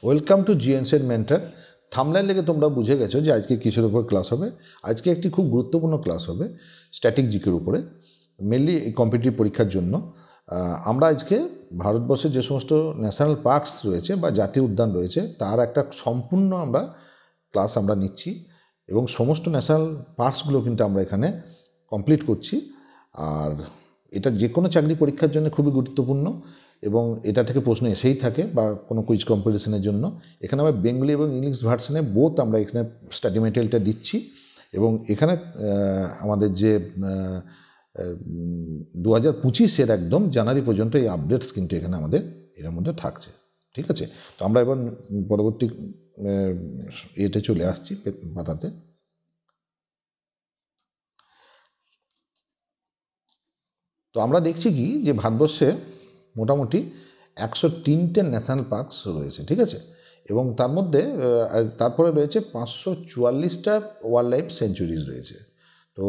Welcome to জিএনসেড mentor. Thumbnail থেকে তোমরা বুঝে গেছো যে আজকে কিসের উপর ক্লাস হবে। আজকে একটি খুব গুরুত্বপূর্ণ ক্লাস হবে স্ট্যাটিক জিকের উপরে, মেনলি এই কম্পিটিটিভ পরীক্ষার জন্য। আমরা আজকে ভারতবর্ষের যে সমস্ত ন্যাশনাল পার্কস রয়েছে বা জাতীয় উদ্যান রয়েছে তার একটা সম্পূর্ণ ক্লাস আমরা নিচ্ছি এবং সমস্ত ন্যাশনাল পার্কসগুলো কিন্তু আমরা এখানে কমপ্লিট করছি। আর এটা যে কোনো চাকরি পরীক্ষার জন্য খুবই গুরুত্বপূর্ণ এবং এটা থেকে প্রশ্ন এসেই থাকে বা কোনো কুইজ কম্পিটিশনের জন্য। এখানে আমরা বেঙ্গলি এবং ইংলিশ ভার্সনে বোথ আমরা এখানে স্টাডি মেটেরিয়ালটা দিচ্ছি এবং এখানে আমাদের যে 2025-এর একদম জানুয়ারি পর্যন্ত এই আপডেটস কিন্তু এখানে আমাদের এর মধ্যে থাকছে। ঠিক আছে, তো আমরা এবার পরবর্তী ইয়েতে চলে আসছি পাতাতে। তো আমরা দেখছি কি যে ভারতবর্ষে মোটামুটি 103টে ন্যাশনাল পার্কস রয়েছে, ঠিক আছে, এবং তার মধ্যে তারপরে রয়েছে 544টা ওয়াইল্ড লাইফ সেঞ্চুরিজ রয়েছে। তো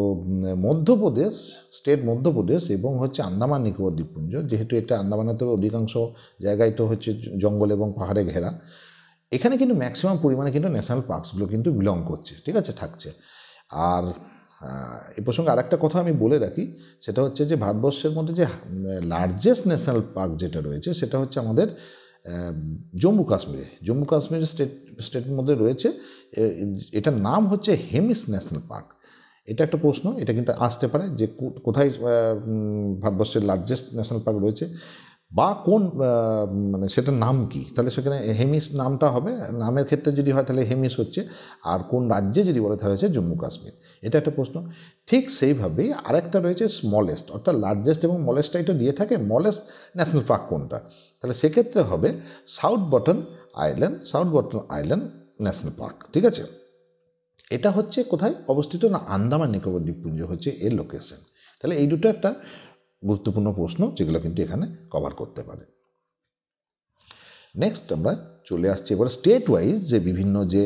মধ্যপ্রদেশ স্টেট, মধ্যপ্রদেশ এবং হচ্ছে আন্দামান নিকোবর দ্বীপপুঞ্জ, যেহেতু এটা আন্দামানের তো অধিকাংশ জায়গায় তো হচ্ছে জঙ্গল এবং পাহাড়ে ঘেরা, এখানে কিন্তু ম্যাক্সিমাম পরিমাণে কিন্তু ন্যাশনাল পার্কসগুলো কিন্তু বিলং করছে, ঠিক আছে, থাকছে। আর এ প্রসঙ্গে আরেকটা কথা আমি বলে রাখি, সেটা হচ্ছে যে ভারতবর্ষের মধ্যে যে লার্জেস্ট ন্যাশনাল পার্ক যেটা রয়েছে সেটা হচ্ছে আমাদের জম্মু কাশ্মীরের স্টেটের মধ্যে রয়েছে। এটার নাম হচ্ছে হেমিস ন্যাশনাল পার্ক। এটা একটা প্রশ্ন, এটা কিন্তু আসতে পারে যে কোথায় ভারতবর্ষের লার্জেস্ট ন্যাশনাল পার্ক রয়েছে বা কোন মানে সেটার নাম কি, তাহলে সেখানে হেমিস নামটা হবে। নামের ক্ষেত্রে যদি হয় তাহলে হেমিস হচ্ছে, আর কোন রাজ্যে যদি বলে তাহলে হচ্ছে জম্মু কাশ্মীর। এটা একটা প্রশ্ন। ঠিক সেইভাবেই আরেকটা রয়েছে স্মলেস্ট, অর্থাৎ লার্জেস্ট এবং স্মলেস্টটা এটা দিয়ে থাকে, স্মলেস্ট ন্যাশনাল পার্ক কোনটা, তাহলে সেক্ষেত্রে হবে south button island national park. ঠিক আছে, এটা হচ্ছে কোথায় অবস্থিত না, আন্দামান নিকোবর দ্বীপপুঞ্জ হচ্ছে এর লোকেশন। তাহলে এই দুটো একটা গুরুত্বপূর্ণ প্রশ্ন যেগুলো কিন্তু এখানে কভার করতে পারে। নেক্সট আমরা চলে আসছি এবার স্টেট ওয়াইজ যে বিভিন্ন যে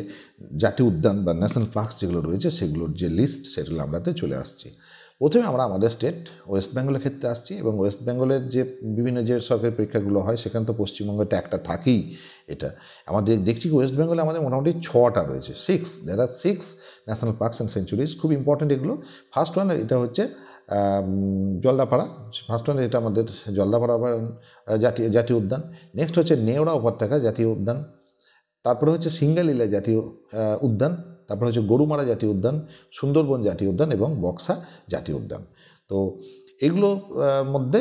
জাতীয় উদ্যান বা ন্যাশনাল পার্কস যেগুলো রয়েছে সেগুলোর যে লিস্ট সেগুলো আমরাতে চলে আসছি। প্রথমে আমরা আমাদের স্টেট ওয়েস্ট বেঙ্গলের ক্ষেত্রে আসছি এবং ওয়েস্ট বেঙ্গলের যে বিভিন্ন যে সরকারি পরীক্ষাগুলো হয় সেখানে তো পশ্চিমবঙ্গটা একটা থাকেই। এটা আমাদের দেখছি ওয়েস্ট বেঙ্গলে আমাদের মোটামুটি 6টা রয়েছে, 6 ন্যাশনাল পার্কস অ্যান্ড সেঞ্চুরিজ, খুব ইম্পর্টেন্ট এগুলো। ফার্স্ট ওয়ান এটা হচ্ছে জলদাপাড়া, ফার্স্ট ওয়ান এটা আমাদের জলদাপাড়া জাতীয় উদ্যান। নেক্সট হচ্ছে নেওড়া উপত্যকা জাতীয় উদ্যান, তারপরে হচ্ছে সিঙ্গালীলা জাতীয় উদ্যান, তারপরে হচ্ছে গরুমারা জাতীয় উদ্যান, সুন্দরবন জাতীয় উদ্যান এবং বক্সা জাতীয় উদ্যান। তো এগুলোর মধ্যে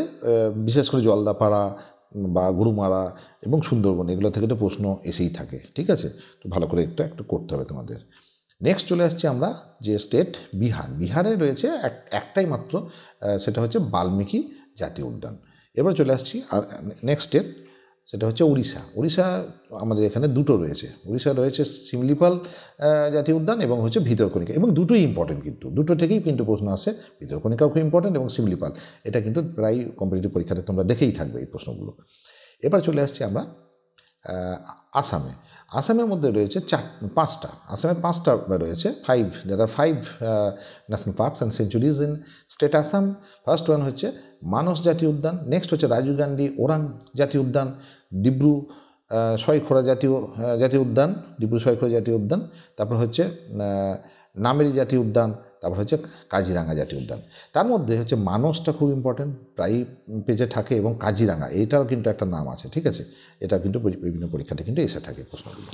বিশেষ করে জলদাপাড়া বা গরুমারা এবং সুন্দরবন এগুলো থেকে তো প্রশ্ন এসেই থাকে, ঠিক আছে, তো ভালো করে একটু করতে হবে তোমাদের। নেক্সট চলে আসছি আমরা যে স্টেট বিহারে রয়েছে একটাই মাত্র, সেটা হচ্ছে বাল্মীকি জাতীয় উদ্যান। এবার চলে আসছি নেক্সট স্টেট, সেটা হচ্ছে উড়িষ্যা আমাদের এখানে দুটো রয়েছে। উড়িষ্যা রয়েছে শিমলিপাল জাতীয় উদ্যান এবং হচ্ছে ভিতরকণিকা, এবং দুটোই ইম্পর্টেন্ট, কিন্তু দুটো থেকেই কিন্তু প্রশ্ন আসে, ভিতরকণিকাও খুব ইম্পর্টেন্ট এবং শিমলিপাল, এটা কিন্তু প্রায় কম্পিটিটিভ পরীক্ষাতে তোমরা দেখেই থাকবে এই প্রশ্নগুলো। এবার চলে আসছি আমরা আসামের মধ্যে রয়েছে আসামের পাঁচটা রয়েছে, five national parks and centuries in state Assam. First one হচ্ছে মানস জাতীয় উদ্যান, নেক্সট হচ্ছে রাজীব গান্ধী ওরাং জাতীয় উদ্যান, ডিব্রু সৈখোরা জাতীয় উদ্যান, তারপর হচ্ছে নামেরি জাতীয় উদ্যান, তারপর হচ্ছে কাজিরাঙ্গা জাতীয় উদ্যান। তার মধ্যে হচ্ছে মানসটা খুব ইম্পর্টেন্ট, প্রায় পেজে থাকে, এবং কাজিরাঙ্গা এটাও কিন্তু একটা নাম আছে, ঠিক আছে, এটা কিন্তু বিভিন্ন পরীক্ষাতে কিন্তু এসে থাকে প্রশ্নগুলো।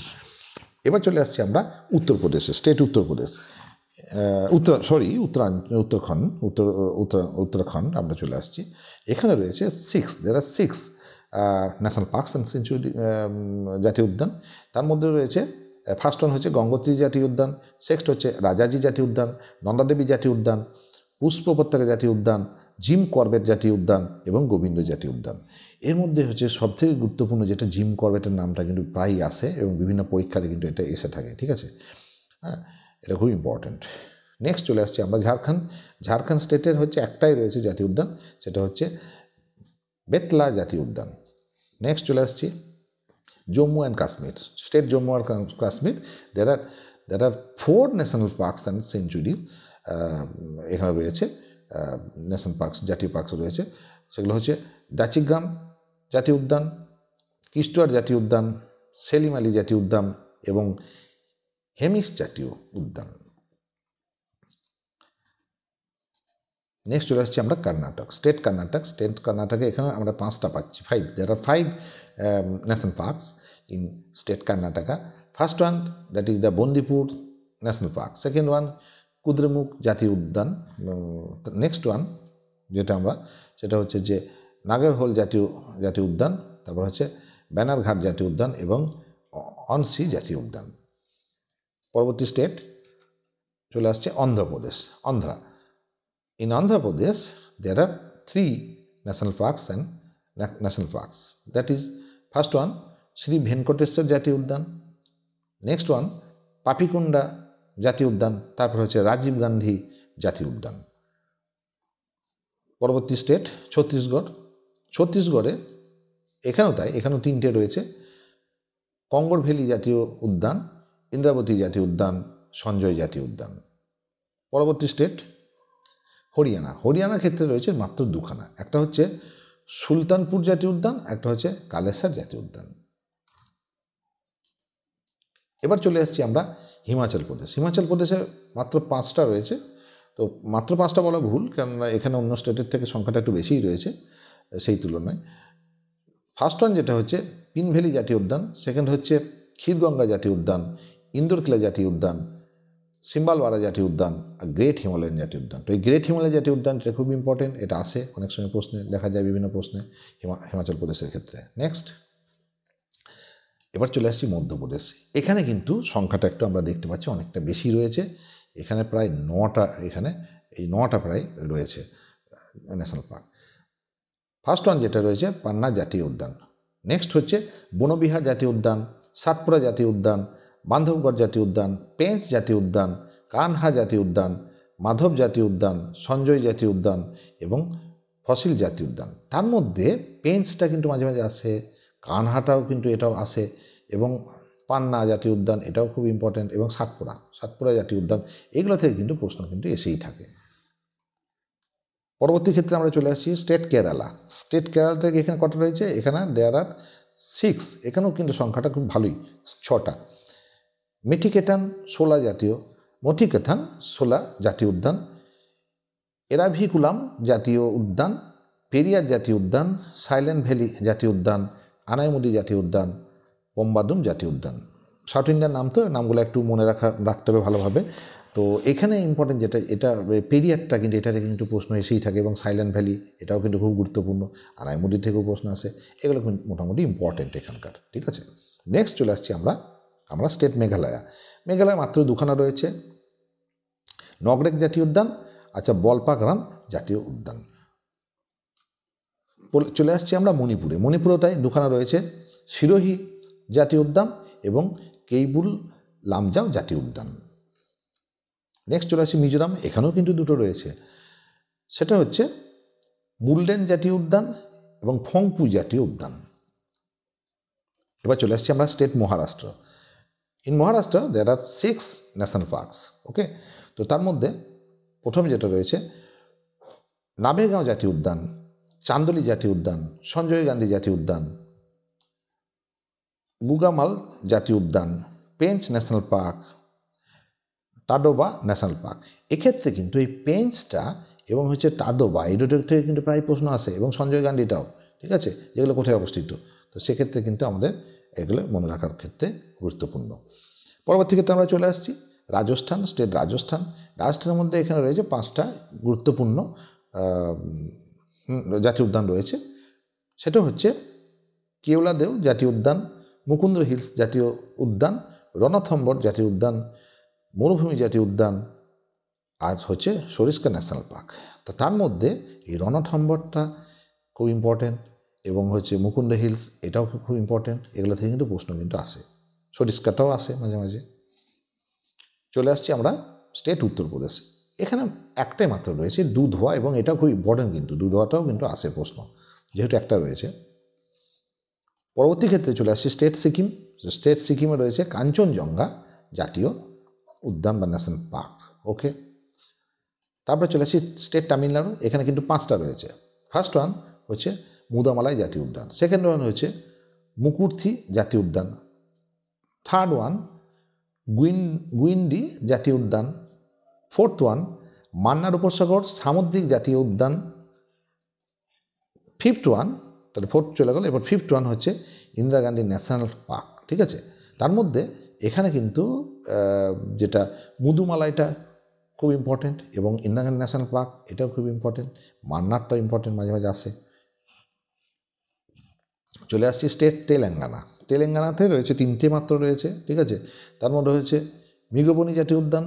এবার চলে আসছি আমরা উত্তরপ্রদেশে, স্টেট উত্তরাখণ্ড আমরা চলে আসছি। এখানে রয়েছে 6 ন্যাশনাল পার্কস অ্যান্ড সেঞ্চুরি জাতীয় উদ্যান। তার মধ্যে রয়েছে ফার্স্ট ওয়ান হচ্ছে গঙ্গোত্রী জাতীয় উদ্যান, নেক্সট হচ্ছে রাজাজি জাতীয় উদ্যান, নন্দাদেবী জাতীয় উদ্যান, পুষ্প উপত্যকা জাতীয় উদ্যান, জিম করবেট জাতীয় উদ্যান এবং গোবিন্দ জাতীয় উদ্যান। এর মধ্যে হচ্ছে সবথেকে গুরুত্বপূর্ণ যেটা জিম করবেটের নামটা কিন্তু প্রায়ই আসে এবং বিভিন্ন পরীক্ষাতে কিন্তু এটা এসে থাকে, ঠিক আছে, হ্যাঁ, এটা খুব ইম্পর্ট্যান্ট। নেক্সট চলে আসছি আমরা ঝাড়খণ্ড স্টেটের হচ্ছে একটাই রয়েছে জাতীয় উদ্যান, সেটা হচ্ছে বেতলা জাতীয় উদ্যান। নেক্সট চলে আসছি জম্মু অ্যান্ড কাশ্মীর, স্টেট জম্মু আর Kashmir. there are 4 national parks and sanctuary এখানে রয়েছে, ন্যাশনাল পার্কস জাতীয় পার্কস রয়েছে, সেগুলো হচ্ছে দাচিগ্রাম জাতীয় উদ্যান, কিষ্টুয়ার জাতীয় উদ্যান, সেলিম আলী জাতীয় উদ্যান এবং হেমিস জাতীয় উদ্যান। নেক্সট চলে আসছি আমরা কর্ণাটক, স্টেট কর্ণাটকে এখানে আমরা 5টা পাচ্ছি, 5, there are 5 national parks in state Karnataka. First one, that is the Bandipur National Park. Second one, Kudremukh জাতীয় উদ্যান। নেক্সট ওয়ান যেটা আমরা, সেটা হচ্ছে যে নাগরহোল জাতীয় উদ্যান, তারপর হচ্ছে ব্যানারঘাট জাতীয় উদ্যান এবং অনসি জাতীয় উদ্যান। পরবর্তী স্টেট চলে আসছে Andhra Pradesh, Andhra. In Andhra Pradesh, there are 3 national parks and national parks. That is, first one, Sri Venkateswar জাতীয় উদ্যান, নেক্সট ওয়ান পাপিকুন্ডা জাতীয় উদ্যান, তারপর হচ্ছে রাজীব গান্ধী জাতীয় উদ্যান। পরবর্তী স্টেট ছত্তিশগড়ে এখানেও তাই, এখানেও 3টে রয়েছে, কঙ্গর ভ্যালি জাতীয় উদ্যান, ইন্দ্রাবতী জাতীয় উদ্যান, সঞ্জয় জাতীয় উদ্যান। পরবর্তী স্টেট হরিয়ানার ক্ষেত্রে রয়েছে মাত্র 2খানা, একটা হচ্ছে সুলতানপুর জাতীয় উদ্যান, একটা হচ্ছে কালেসার জাতীয় উদ্যান। এবার চলে আসছি আমরা হিমাচল প্রদেশে মাত্র 5টা রয়েছে। তো মাত্র 5টা বলা ভুল, কেননা এখানে অন্য স্টেটের থেকে সংখ্যাটা একটু বেশিই রয়েছে সেই তুলনায়। ফার্স্ট ওয়ান যেটা হচ্ছে পিন ভ্যালি জাতীয় উদ্যান, সেকেন্ড হচ্ছে ক্ষীরগঙ্গা জাতীয় উদ্যান, ইন্দোরকিলা জাতীয় উদ্যান, সিম্বালওয়ারা জাতীয় উদ্যান আর গ্রেট হিমালয়ান জাতীয় উদ্যান। তো এই গ্রেট হিমালয় জাতীয় উদ্যান এটা খুব ইম্পর্টেন্ট, এটা আসে অনেক সময় প্রশ্নে, দেখা যায় বিভিন্ন প্রশ্নে হিমাচল প্রদেশের ক্ষেত্রে। নেক্সট এবার চলে আসছি মধ্যপ্রদেশ। এখানে কিন্তু সংখ্যাটা একটু আমরা দেখতে পাচ্ছি অনেকটা বেশি রয়েছে, এখানে প্রায় 9টা, এখানে এই 9টা প্রায় রয়েছে ন্যাশনাল পার্ক। ফার্স্ট ওয়ান যেটা রয়েছে পান্না জাতীয় উদ্যান, নেক্সট হচ্ছে বনবিহার জাতীয় উদ্যান, সাতপুরা জাতীয় উদ্যান, বান্ধবগড় জাতীয় উদ্যান, পেঞ্চ জাতীয় উদ্যান, কানহা জাতীয় উদ্যান, মাধব জাতীয় উদ্যান, সঞ্জয় জাতীয় উদ্যান এবং ফসিল জাতীয় উদ্যান। তার মধ্যে পেঞ্চটা কিন্তু মাঝে মাঝে আসে, কানহাটাও কিন্তু এটাও আসে এবং পান্না জাতীয় উদ্যান এটাও খুব ইম্পর্টেন্ট, এবং সাতপুরা জাতীয় উদ্যান, এগুলো থেকে কিন্তু প্রশ্ন কিন্তু এসেই থাকে। পরবর্তী ক্ষেত্রে আমরা চলে আসছি স্টেট কেরালা থেকে এখানে কটা রয়েছে, এখানে দেয়ার আর 6, এখানেও কিন্তু সংখ্যাটা খুব ভালোই, 6টা। মথিকেথান শোলা জাতীয় উদ্যান, এরাভিকুলাম জাতীয় উদ্যান, পেরিয়ার জাতীয় উদ্যান, সাইলেন্ট ভ্যালি জাতীয় উদ্যান, আনাইমুদি জাতীয় উদ্যান, পম্বাদুম জাতীয় উদ্যান। সাউথ ইন্ডিয়ান নাম, তো নামগুলো একটু মনে রাখতে হবে ভালোভাবে। তো এখানে ইম্পর্টেন্ট যেটা, এটা পেরিয়ারটা কিন্তু এটা থেকে কিন্তু প্রশ্ন এসেই থাকে, এবং সাইলেন্ট ভ্যালি এটাও কিন্তু খুব গুরুত্বপূর্ণ, আনাইমুদি থেকেও প্রশ্ন আসে, এগুলো কিন্তু মোটামুটি ইম্পর্টেন্ট এখানকার, ঠিক আছে। নেক্সট চলে আসছি আমরা স্টেট মেঘালয় মাত্র 2খানা রয়েছে, নগরেক জাতীয় উদ্যান, আচ্ছা বলপাকরাম জাতীয় উদ্যান। চলে আসছি আমরা মণিপুরেও তাই 2খানা রয়েছে, সিরোহি জাতীয় উদ্যান এবং কেইবুল লামজাও জাতীয় উদ্যান। নেক্সট চলে আসছি মিজোরাম, এখানেও কিন্তু 2টো রয়েছে, সেটা হচ্ছে মুলডেন জাতীয় উদ্যান এবং ফংপু জাতীয় উদ্যান। এবার চলে আসছি আমরা state Maharashtra. In Maharashtra there are 6 national parks, okay. তো তার মধ্যে প্রথম যেটা রয়েছে নাভেগাঁও জাতীয় উদ্যান, চান্দোলি জাতীয় উদ্যান, সঞ্জয় গান্ধী জাতীয় উদ্যান, গুগামাল জাতীয় উদ্যান, Pench national park, Tadoba national park. এক্ষেত্রে কিন্তু এই পেঞ্চটা এবং হচ্ছে টাডোবা এই দুটো থেকে কিন্তু প্রায় প্রশ্ন আসে, এবং সঞ্জয় গান্ধীটাও, ঠিক আছে, যেগুলো কোথায় অবস্থিত। তো সেক্ষেত্রে কিন্তু আমাদের এগুলো মনে রাখার ক্ষেত্রে গুরুত্বপূর্ণ। পরবর্তী ক্ষেত্রে আমরা চলে আসছি রাজস্থানের মধ্যে এখানে রয়েছে 5টা গুরুত্বপূর্ণ জাতীয় উদ্যান রয়েছে, সেটা হচ্ছে কেওলাদেও জাতীয় উদ্যান, মুকুন্দ্র হিলস জাতীয় উদ্যান, রণথম্বর জাতীয় উদ্যান, মরুভূমি জাতীয় উদ্যান, আর হচ্ছে সরিস্কা ন্যাশনাল পার্ক। তো তার মধ্যে এই রণথম্বরটা খুব ইম্পর্টেন্ট, এবং হচ্ছে মুকুন্দ হিলস এটাও খুব ইম্পর্টেন্ট, এগুলো থেকে কিন্তু প্রশ্ন কিন্তু আসে, সরিস্কাটাও আসে মাঝে মাঝে। চলে আসছি আমরা স্টেট উত্তরপ্রদেশ, এখানে একটাই মাত্র রয়েছে দুধওয়া, এবং এটাও খুব ইম্পর্টেন্ট, কিন্তু দুধওয়াটাও কিন্তু আসে প্রশ্ন, যেহেতু একটা রয়েছে। পরবর্তী ক্ষেত্রে চলে আসছি স্টেট সিকিমে রয়েছে কাঞ্চনজঙ্ঘা জাতীয় উদ্যান বা ন্যাশনাল পার্ক, ওকে। তারপরে চলে আসছি স্টেট তামিলনাড়ু, এখানে কিন্তু 5টা রয়েছে। ফার্স্ট ওয়ান হচ্ছে মুদামালাই জাতীয় উদ্যান, সেকেন্ড ওয়ান হচ্ছে মুকুর্থি জাতীয় উদ্যান, থার্ড ওয়ান গুইন্ডি জাতীয় উদ্যান, ফোর্থ ওয়ান মান্নার উপসাগর সামুদ্রিক জাতীয় উদ্যান, ফিফথ ওয়ান, তাহলে ফোর্থ চলে গেল, এবার ফিফথ ওয়ান হচ্ছে ইন্দিরা গান্ধী ন্যাশনাল পার্ক। ঠিক আছে, তার মধ্যে এখানে কিন্তু যেটা মুদুমালাইটা খুব ইম্পর্টেন্ট, এবং ইন্দিরা গান্ধী ন্যাশনাল পার্ক এটাও খুব ইম্পর্টেন্ট, মান্নারটা ইম্পর্টেন্ট, মাঝে মাঝে আসে। চলে আসছি স্টেট তেলেঙ্গানা। তেলেঙ্গানাতে রয়েছে 3টে মাত্র রয়েছে। ঠিক আছে, তার মধ্যে রয়েছে মৃগবনী জাতীয় উদ্যান,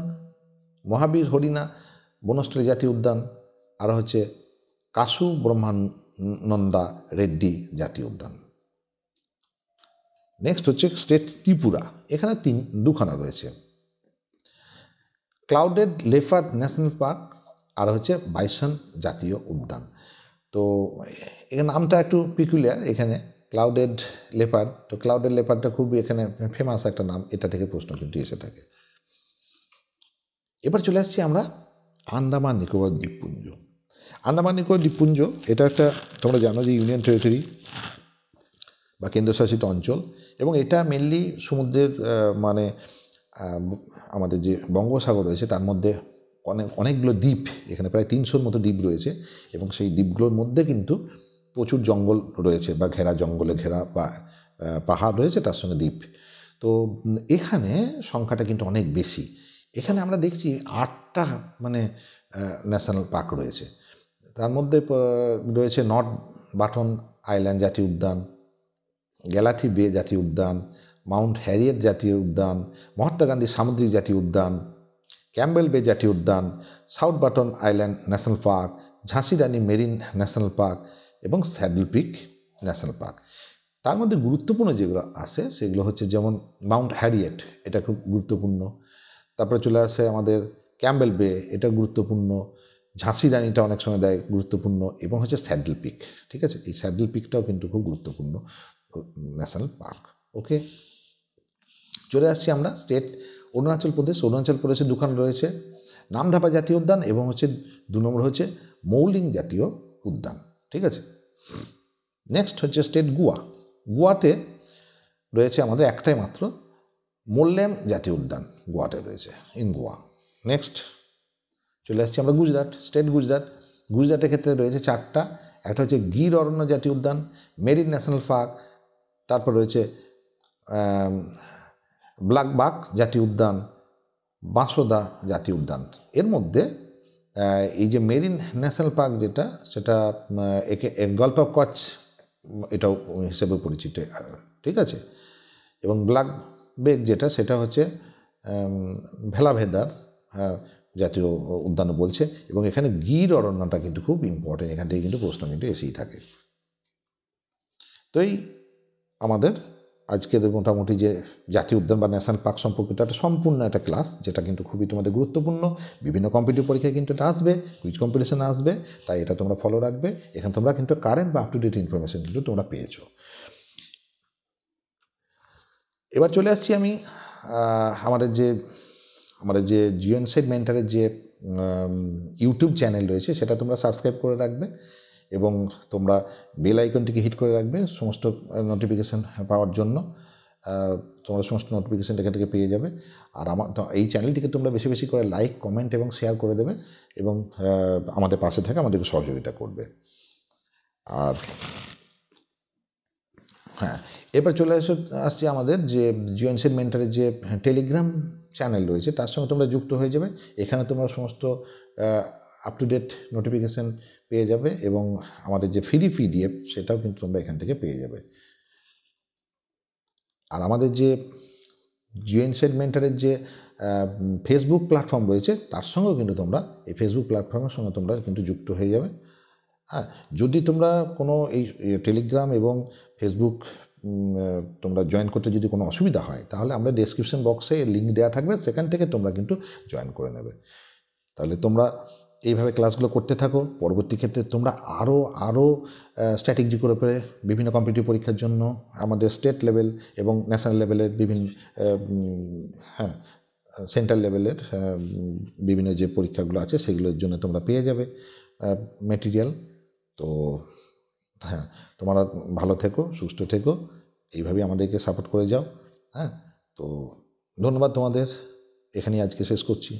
মহাবীর হরিণা বনস্থলী জাতীয় উদ্যান, আর হচ্ছে কাসু ব্রহ্মানন্দা রেড্ডি জাতীয় উদ্যান। নেক্সট হচ্ছে স্টেট ত্রিপুরা। এখানে দুখানা রয়েছে, ক্লাউডেড লেপার্ড ন্যাশনাল পার্ক আর হচ্ছে বাইসন জাতীয় উদ্যান। তো এখানে নামটা একটু পিকুলিয়ার, এখানে ক্লাউডেড লেপার্ড। তো ক্লাউডেড লেপার্ডটা খুবই এখানে ফেমাস একটা নাম, এটা থেকে প্রশ্ন কিন্তু এসে থাকে। এবার চলে আসছি আমরা আন্দামান নিকোবর দ্বীপপুঞ্জ। আন্দামান নিকোবর দ্বীপপুঞ্জ এটা একটা, তোমরা জানো যে ইউনিয়ন টেরিটরি বা কেন্দ্রশাসিত অঞ্চল, এবং এটা মেনলি সমুদ্রের মানে আমাদের যে বঙ্গোপসাগর রয়েছে তার মধ্যে অনেকগুলো দ্বীপ, এখানে প্রায় 300-র মতো দ্বীপ রয়েছে, এবং সেই দ্বীপগুলোর মধ্যে কিন্তু প্রচুর জঙ্গল রয়েছে, বা জঙ্গলে ঘেরা বা পাহাড় রয়েছে, তার সঙ্গে দ্বীপ। তো এখানে সংখ্যাটা কিন্তু অনেক বেশি। এখানে আমরা দেখছি 8টা মানে ন্যাশনাল পার্ক রয়েছে। তার মধ্যে রয়েছে নর্থ বাটন আইল্যান্ড জাতীয় উদ্যান, গ্যালাথি বে জাতীয় উদ্যান, মাউন্ট হ্যারিয়েট জাতীয় উদ্যান, মহাত্মা গান্ধী সামুদ্রিক জাতীয় উদ্যান, ক্যাম্বেল বে জাতীয় উদ্যান, South Button Island national park, ঝাঁসি রানী মেরিন ন্যাশনাল পার্ক এবং স্যাডল পিক ন্যাশনাল পার্ক। তার মধ্যে গুরুত্বপূর্ণ যেগুলো আছে সেগুলো হচ্ছে যেমন মাউন্ট হ্যারিয়েট, এটা খুব গুরুত্বপূর্ণ। তারপরে চলে আসে আমাদের ক্যাম্বেল বে, এটা গুরুত্বপূর্ণ। ঝাঁসি রানীটা অনেক সময় দেয় গুরুত্বপূর্ণ, এবং হচ্ছে স্যাডল পিক। ঠিক আছে, এই স্যাডল পিকটাও কিন্তু খুব গুরুত্বপূর্ণ ন্যাশনাল পার্ক। ওকে, চলে আসছি আমরা স্টেট অরুণাচল প্রদেশ। অরুণাচল প্রদেশে দুখান রয়েছে, নামধাপা জাতীয় উদ্যান এবং হচ্ছে 2 নম্বর হচ্ছে মৌলিং জাতীয় উদ্যান। ঠিক আছে, নেক্সট হচ্ছে স্টেট গোয়া। গোয়াতে রয়েছে আমাদের একটাই মাত্র মোল্লেম জাতীয় উদ্যান, গোয়াতে রয়েছে, ইন গোয়া। নেক্সট চলে আসছি আমরা গুজরাট, স্টেট গুজরাট। গুজরাটের ক্ষেত্রে রয়েছে 4টা, একটা হচ্ছে গির অরণ্য জাতীয় উদ্যান, মেরিন ন্যাশনাল পার্ক, তারপর রয়েছে ব্ল্যাকবাক জাতীয় উদ্যান, বাঁশদা জাতীয় উদ্যান। এর মধ্যে এই যে মেরিন ন্যাশনাল পার্ক যেটা, সেটা একে গল্ফ অফ কচ্ছ এটাও হিসেবে পরিচিত। ঠিক আছে, এবং ব্ল্যাক বেক যেটা, সেটা হচ্ছে ভেলাভেদার জাতীয় উদ্যান বলছে, এবং এখানে গির অরণ্যটা কিন্তু খুব ইম্পর্টেন্ট, এখান থেকে কিন্তু প্রশ্ন কিন্তু এসেই থাকে। তো এই আমাদের আজকের মোটামুটি যে জাতীয় উদ্যান বা ন্যাশনাল পার্ক সম্পর্কিত একটা সম্পূর্ণ একটা ক্লাস, যেটা কিন্তু খুবই তোমাদের গুরুত্বপূর্ণ। বিভিন্ন কম্পিটিটিভ পরীক্ষায় কিন্তু এটা আসবে, কুইজ কম্পিটিশন আসবে, তাই এটা তোমরা ফলো রাখবে। এখানে তোমরা কিন্তু কারেন্ট বা আপ টু ডেট ইনফরমেশন কিন্তু তোমরা পেয়েছো। এবার চলে আসছি আমি আমাদের যে জিওএনসেড মেন্টারের যে ইউটিউব চ্যানেল রয়েছে, সেটা তোমরা সাবস্ক্রাইব করে রাখবে, এবং তোমরা বেল আইকনটিকে হিট করে রাখবে সমস্ত নোটিফিকেশান পাওয়ার জন্য। তোমরা সমস্ত নোটিফিকেশান এখান থেকে পেয়ে যাবে। আর এই চ্যানেলটিকে তোমরা বেশি বেশি করে লাইক, কমেন্ট এবং শেয়ার করে দেবে, এবং আমাদের পাশে থেকে আমাদেরকে সহযোগিতা করবে। আর হ্যাঁ, এরপর চলে আসছি আমাদের যে জিওএনসেড মেন্টারের যে টেলিগ্রাম চ্যানেল রয়েছে, তার সঙ্গে তোমরা যুক্ত হয়ে যাবে। এখানে তোমরা সমস্ত আপ টু ডেট নোটিফিকেশান পেয়ে যাবে, এবং আমাদের যে ফ্রি পিডিএফ সেটাও কিন্তু তোমরা এখান থেকে পেয়ে যাবে। আর আমাদের যে জিওএনসেড মেন্টারের যে ফেসবুক প্ল্যাটফর্ম রয়েছে, তার সঙ্গেও কিন্তু তোমরা এই ফেসবুক প্ল্যাটফর্মের সঙ্গে তোমরা কিন্তু যুক্ত হয়ে যাবে। হ্যাঁ, যদি তোমরা কোনো এই টেলিগ্রাম এবং ফেসবুক তোমরা জয়েন করতে যদি কোনো অসুবিধা হয়, তাহলে আমরা ডেসক্রিপশন বক্সে লিঙ্ক দেওয়া থাকবে, সেখান থেকে তোমরা কিন্তু জয়েন করে নেবে। তাহলে তোমরা এইভাবে ক্লাসগুলো করতে থাকো। পরবর্তী ক্ষেত্রে তোমরা আরও স্ট্র্যাটেজি করে বিভিন্ন কম্পিটিটিভ পরীক্ষার জন্য আমাদের স্টেট লেভেল এবং ন্যাশনাল লেভেলের বিভিন্ন সেন্ট্রাল লেভেলের বিভিন্ন যে পরীক্ষাগুলো আছে সেগুলোর জন্য তোমরা পেয়ে যাবে মেটেরিয়াল। তো হ্যাঁ, তোমরা ভালো থেকো, সুস্থ থেকো, এইভাবেই আমাদেরকে সাপোর্ট করে যাও। হ্যাঁ, তো ধন্যবাদ তোমাদের, এখানেই আজকে শেষ করছি।